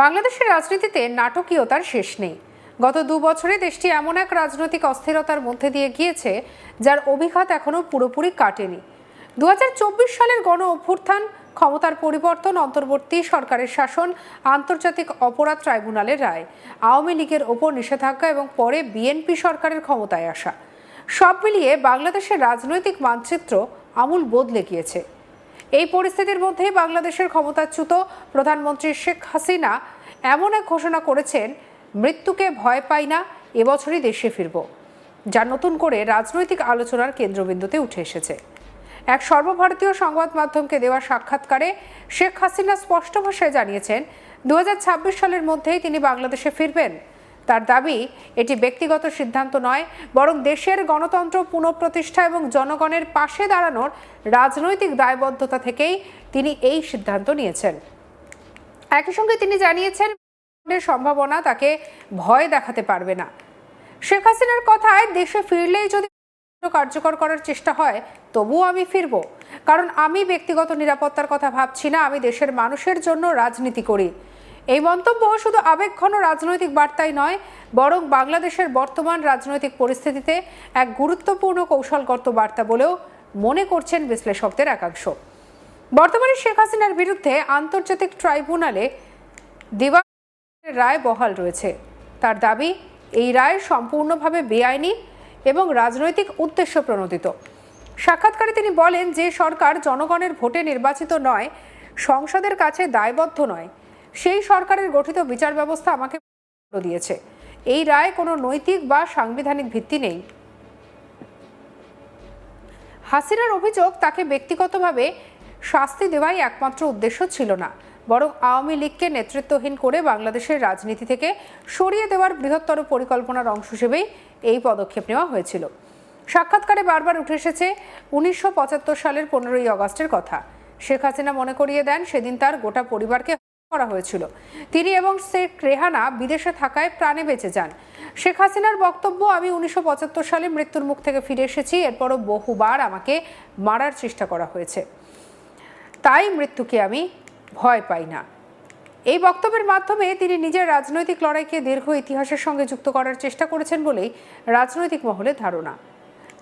বাংলাদেশের রাজনীতিতে নাটকীয়তার শেষ নেই। গত 2 বছরে দেশটি এমন এক রাজনৈতিক অস্থিরতার মধ্যে দিয়ে গিয়েছে যার অভিঘাত এখনো পুরোপুরি কাটেনি। 2024 সালের গণ অভ্যুত্থান, ক্ষমতার পরিবর্তন, অন্তর্বর্তী সরকারের শাসন, আন্তর্জাতিক অপরাধ ট্রাইব্যুনালের রায়, আওয়ামী লীগের ওপর নিষেধাজ্ঞা এবং পরে বিএনপি সরকারের ক্ষমতায় আসা, সব মিলিয়ে বাংলাদেশের রাজনৈতিক মানচিত্র আমূল বদলে গিয়েছে। এই পরিস্থিতির মধ্যেই বাংলাদেশের ক্ষমতাচ্যুত প্রধানমন্ত্রী শেখ হাসিনা এমন এক ঘোষণা করেছেন, মৃত্যুকে ভয় পাই না, এবছরই দেশে ফিরব, যা নতুন করে রাজনৈতিক আলোচনার কেন্দ্রবিন্দুতে উঠে এসেছে। এক সর্বভারতীয় সংবাদ মাধ্যমকে দেওয়া সাক্ষাৎকারে শেখ হাসিনা স্পষ্ট ভাষায় জানিয়েছেন 2026 সালের মধ্যেই তিনি বাংলাদেশে ফিরবেন। তার দাবি, এটি ব্যক্তিগত সিদ্ধান্ত নয়, বরং দেশের গণতন্ত্র পুনঃপ্রতিষ্ঠা এবং জনগণের পাশে দাঁড়ানোর রাজনৈতিক দায়বদ্ধতা থেকেই তিনি এই সিদ্ধান্ত নিয়েছেন। একই সঙ্গে তিনি জানিয়েছেন, সম্ভাবনা তাকে ভয় দেখাতে পারবে না। শেখ হাসিনার কথায়, দেশে ফিরলেই যদি কার্যকর করার চেষ্টা হয় তবুও আমি ফিরব, কারণ আমি ব্যক্তিগত নিরাপত্তার কথা ভাবছি না, আমি দেশের মানুষের জন্য রাজনীতি করি। এই মন্তব্য শুধু আবেগঘন রাজনৈতিক বার্তাই নয়, বরং বাংলাদেশের বর্তমান রাজনৈতিক পরিস্থিতিতে এক গুরুত্বপূর্ণ কৌশলগত বার্তা বলেও মনে করছেন বিশ্লেষকদের একাংশ। বর্তমানে শেখ হাসিনার বিরুদ্ধে আন্তর্জাতিক ট্রাইব্যুনালে দিবাগত রায় বহাল রয়েছে। তার দাবি, এই রায় সম্পূর্ণভাবে বেআইনি এবং রাজনৈতিক উদ্দেশ্য প্রণোদিত। সাক্ষাৎকারে তিনি বলেন, যে সরকার জনগণের ভোটে নির্বাচিত নয়, সংসদের কাছে দায়বদ্ধ নয়, সেই সরকারের গঠিত বিচার ব্যবস্থা আমাকে দিয়েছে। এই রায় কোনো নৈতিক বা সাংবিধানিক ভিত্তি নেই। হাসিনার অভিযোগ, তাকে ব্যক্তিগতভাবে শাস্তি দেওয়াই একমাত্র উদ্দেশ্য ছিল না, বরং আওয়ামী লীগকে নেতৃত্বহীন করে বাংলাদেশের রাজনীতি থেকে সরিয়ে দেওয়ার বৃহত্তর পরিকল্পনার অংশ হিসেবেই এই পদক্ষেপ নেওয়া হয়েছিল। সাক্ষাৎকারে বারবার উঠে এসেছে 1975 সালের 15ই আগস্টের কথা। শেখ হাসিনা মনে করিয়ে দেন, সেদিন তার গোটা পরিবারকে করা হয়েছিল। তিনি এবং শেখ রেহানা বিদেশে থাকায় প্রাণে বেঁচে যান। শেখ হাসিনার বক্তব্য, আমি 1975 সালে মৃত্যুর মুখ থেকে ফিরে এসেছি, এরপরও বহুবার আমাকে মারার চেষ্টা করা হয়েছে, তাই মৃত্যুকে আমি ভয় পাই না। এই বক্তব্যের মাধ্যমে তিনি নিজের রাজনৈতিক লড়াইকে দীর্ঘ ইতিহাসের সঙ্গে যুক্ত করার চেষ্টা করেছেন বলেই রাজনৈতিক মহলের ধারণা।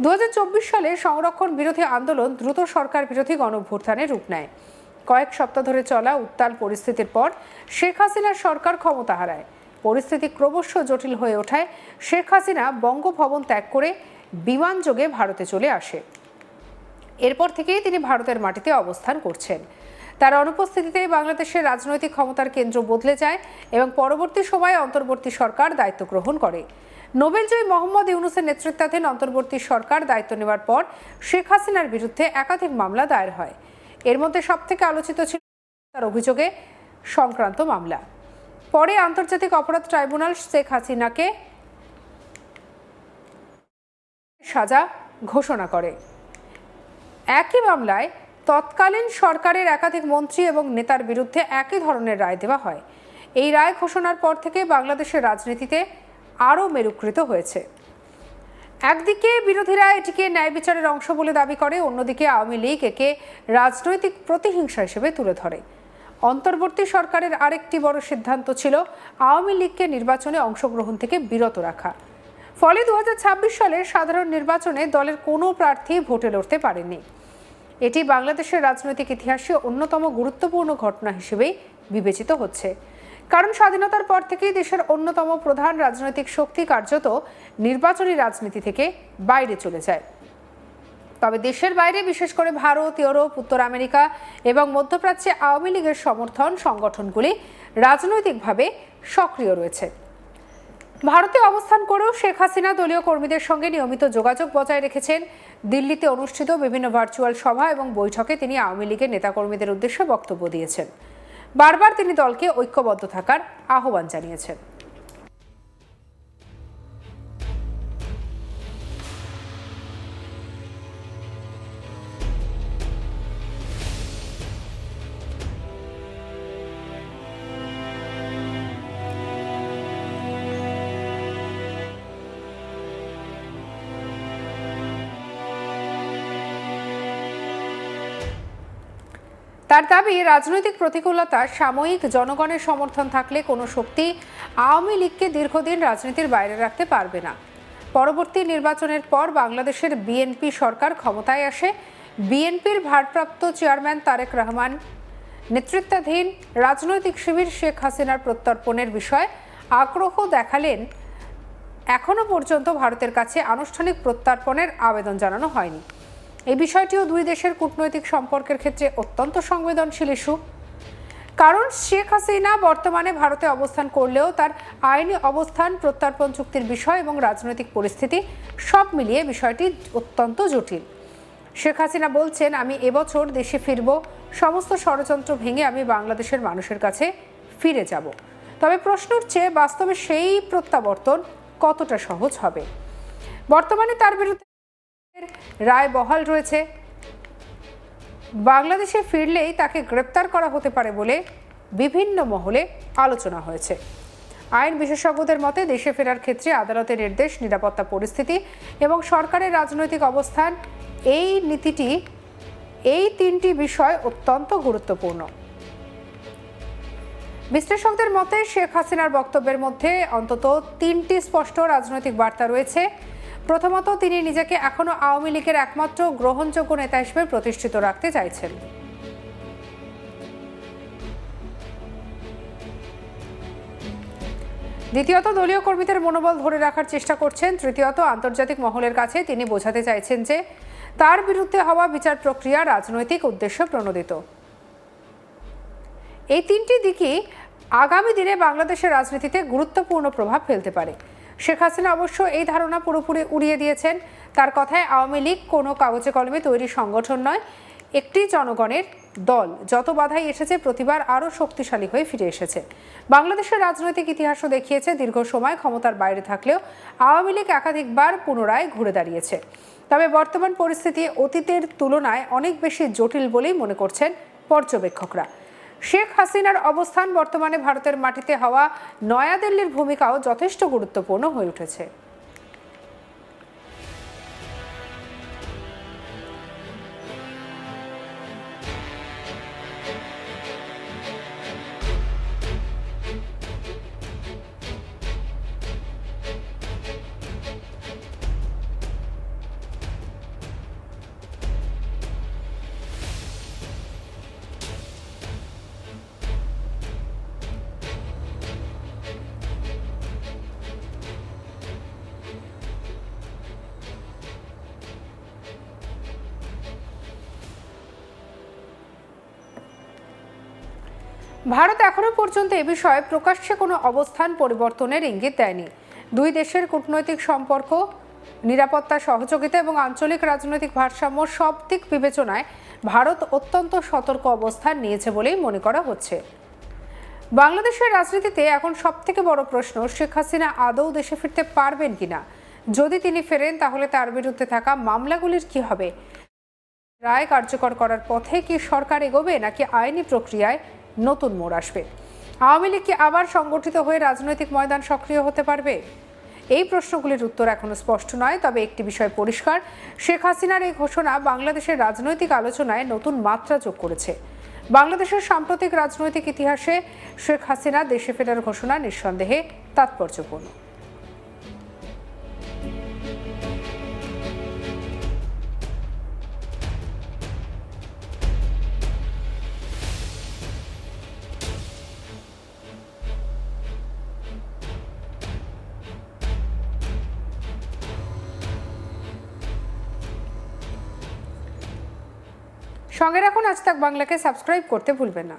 2024 সালে সংরক্ষণ বিরোধী আন্দোলন দ্রুত সরকার বিরোধী গণঅভ্যুত্থানের রূপ নেয়। কয়েক সপ্তাহ ধরে চলা উত্তাল পরিস্থিতির পর শেখ হাসিনার সরকার ক্ষমতা হারায়। পরিস্থিতি ক্রমশ জটিল হয়ে ওঠায় শেখ হাসিনা বঙ্গভবন ত্যাগ করে বিমানযোগে ভারতে চলে আসে। এরপর থেকেই তিনি ভারতের মাটিতে অবস্থান করছেন। তার অনুপস্থিতিতে বাংলাদেশের রাজনৈতিক ক্ষমতার কেন্দ্র বদলে যায় এবং পরবর্তী সময়ে অন্তর্বর্তী সরকার দায়িত্ব গ্রহণ করে। নোবেলজয়ী মোহাম্মদ ইউনূসের নেতৃত্বাধীন অন্তর্বর্তী সরকার দায়িত্ব নেওয়ার পর শেখ হাসিনার বিরুদ্ধে একাধিক মামলা দায়ের হয়। এর মধ্যে সবথেকে আলোচিত ছিল তার অভিযোগে সংক্রান্ত মামলা। পরে আন্তর্জাতিক অপরাধ ট্রাইব্যুনাল শেখ হাসিনাকে সাজা ঘোষণা করে। একই মামলায় তৎকালীন সরকারের একাধিক মন্ত্রী এবং নেতার বিরুদ্ধে একই ধরনের রায় দেওয়া হয়। এই রায় ঘোষণার পর থেকে বাংলাদেশের রাজনীতিতে আরও মেরুকৃত হয়েছে। একদিকে বিরোধীরা এটিকে ন্যায় বিচারের অংশ বলে দাবি করে, অন্যদিকে আওয়ামী লীগ একে রাজনৈতিক প্রতিহিংসা হিসেবে তুলে ধরে। অন্তর্বর্তী সরকারের আরেকটি বড় সিদ্ধান্ত ছিল আওয়ামী লীগকে নির্বাচনে অংশগ্রহণ থেকে বিরত রাখা। ফলে 2026 সালের সাধারণ নির্বাচনে দলের কোনো প্রার্থী ভোটে লড়তে পারেনি। এটি বাংলাদেশের রাজনৈতিক ইতিহাসে অন্যতম গুরুত্বপূর্ণ ঘটনা হিসেবেই বিবেচিত হচ্ছে, কারণ স্বাধীনতার পর থেকেই দেশের অন্যতম প্রধান রাজনৈতিক শক্তি কার্যত নির্বাচনী রাজনীতি থেকে বাইরে চলে যায়। তবে দেশের বাইরে, বিশেষ করে ভারত, ইউরোপ, উত্তর আমেরিকা এবং মধ্যপ্রাচ্যে আওয়ামী লীগের সমর্থন সংগঠনগুলি রাজনৈতিকভাবে সক্রিয় রয়েছে। ভারতে অবস্থান করেও শেখ হাসিনা দলীয় কর্মীদের সঙ্গে নিয়মিত যোগাযোগ বজায় রেখেছেন। দিল্লিতে অনুষ্ঠিত বিভিন্ন ভার্চুয়াল সভা এবং বৈঠকে তিনি আওয়ামী লীগের নেতাকর্মীদের উদ্দেশ্যে বক্তব্য দিয়েছেন। বারবার তিনি দলকে ঐক্যবদ্ধ থাকার আহ্বান জানিয়েছেন। তার দাবি, রাজনৈতিক প্রতিকূলতা, সাময়িক জনগণের সমর্থন থাকলে কোনো শক্তি আওয়ামী লীগকে দীর্ঘদিন রাজনীতির বাইরে রাখতে পারবে না। পরবর্তী নির্বাচনের পর বাংলাদেশের বিএনপি সরকার ক্ষমতায় আসে। বিএনপির ভারপ্রাপ্ত চেয়ারম্যান তারেক রহমান নেতৃত্বাধীন রাজনৈতিক শিবির শেখ হাসিনার প্রত্যর্পণের বিষয়ে আগ্রহ দেখালেন। এখনো পর্যন্ত ভারতের কাছে আনুষ্ঠানিক প্রত্যর্পণের আবেদন জানানো হয়নি। এই বিষয়টিও দুই দেশের কূটনৈতিক সম্পর্কের ক্ষেত্রে অত্যন্ত সংবেদনশীল ইস্যু। কারণ শেখ হাসিনা বর্তমানে ভারতে অবস্থান করলেও তার আইনি অবস্থান, প্রত্যর্পণ চুক্তির বিষয় এবং রাজনৈতিক পরিস্থিতি সব মিলিয়ে বিষয়টি অত্যন্ত জটিল। শেখ হাসিনা বলছেন, আমি এবছর দেশে ফিরব, সমস্ত ষড়যন্ত্র ভেঙে আমি বাংলাদেশের মানুষের কাছে ফিরে যাব। তবে প্রশ্ন উঠছে, বাস্তবে সেই প্রত্যাবর্তন কতটা সহজ হবে? বর্তমানে তার বিরুদ্ধে রায় বহাল রয়েছে। বাংলাদেশে ফিরলেই তাকে গ্রেপ্তার করা হতে পারে বলে বিভিন্ন মহলে আলোচনা হয়েছে। আইন বিশেষজ্ঞদের মতে, দেশে ফেরার ক্ষেত্রে আদালতের নির্দেশ, নিরাপত্তা পরিস্থিতি এবং সরকারের রাজনৈতিক অবস্থান, এই তিনটি বিষয় অত্যন্ত গুরুত্বপূর্ণ। বিশ্লেষকদের মতে, শেখ হাসিনার বক্তব্যের মধ্যে অন্তত তিনটি স্পষ্ট রাজনৈতিক বার্তা রয়েছে। প্রথমত, তিনি নিজেকে এখনো আওয়ামী লীগের একমাত্র গ্রহণযোগ্য নেতা হিসেবে প্রতিষ্ঠিত রাখতে চাইছেন। দ্বিতীয়ত, দলীয় কর্মীদের মনোবল ধরে রাখার চেষ্টা করছেন। তৃতীয়ত, আন্তর্জাতিক মহলের কাছে তিনি বোঝাতে চাইছেন যে তার বিরুদ্ধে হওয়া বিচার প্রক্রিয়া রাজনৈতিক উদ্দেশ্য প্রণোদিত। এই তিনটি দিকই আগামী দিনে বাংলাদেশের রাজনীতিতে গুরুত্বপূর্ণ প্রভাব ফেলতে পারে। শেখ হাসিনা অবশ্য এই ধারণা পুরোপুরি উড়িয়ে দিয়েছেন। তার কথায়, আওয়ামী লীগ কোনো কাগজে কলমে তৈরি সংগঠন নয়, একটি জনগণের দল। যত বাধাই এসেছে, প্রতিবার আরও শক্তিশালী হয়ে ফিরে এসেছে। বাংলাদেশের রাজনৈতিক ইতিহাসও দেখিয়েছে, দীর্ঘ সময় ক্ষমতার বাইরে থাকলেও আওয়ামী লীগ একাধিকবার পুনরায় ঘুরে দাঁড়িয়েছে। তবে বর্তমান পরিস্থিতি অতীতের তুলনায় অনেক বেশি জটিল বলেই মনে করছেন পর্যবেক্ষকরা। শেখ হাসিনার অবস্থান বর্তমানে ভারতের মাটিতে হওয়া নয়াদিল্লির ভূমিকাও যথেষ্ট গুরুত্বপূর্ণ হয়ে উঠেছে। ভারত এখনো পর্যন্ত এ বিষয়ে প্রকাশ্যে কোনো অবস্থান পরিবর্তনের ইঙ্গিত দেয়নি। দুই দেশের কূটনৈতিক সম্পর্ক, নিরাপত্তা, সহযোগিতা এবং আঞ্চলিক রাজনৈতিক ভারসাম্য সব দিক বিবেচনায় ভারত অত্যন্ত সতর্ক অবস্থান নিয়েছে বলেই মনে করা হচ্ছে। বাংলাদেশের রাজনীতিতে এখন সবথেকে বড় প্রশ্ন, শেখ হাসিনা আদৌ দেশে ফিরতে পারবেন কিনা। যদি তিনি ফেরেন, তাহলে তার বিরুদ্ধে থাকা মামলাগুলির কি হবে? রায় কার্যকর করার পথে কি সরকার এগোবে, নাকি আইনি প্রক্রিয়ায় নতুন মোড় আসবে? আওয়ামী লীগ কি আবার সংগঠিত হয়ে রাজনৈতিক ময়দান সক্রিয় হতে পারবে? এই প্রশ্নগুলির উত্তর এখনো স্পষ্ট নয়। তবে একটি বিষয় পরিষ্কার, শেখ হাসিনার এই ঘোষণা বাংলাদেশের রাজনৈতিক আলোচনায় নতুন মাত্রা যোগ করেছে। বাংলাদেশের সাম্প্রতিক রাজনৈতিক ইতিহাসে শেখ হাসিনা দেশে ফেরার ঘোষণা নিঃসন্দেহে তাৎপর্যপূর্ণ। সঙ্গে রাখুন আজ তাক বাংলাকে, সাবস্ক্রাইব করতে ভুলবেন না।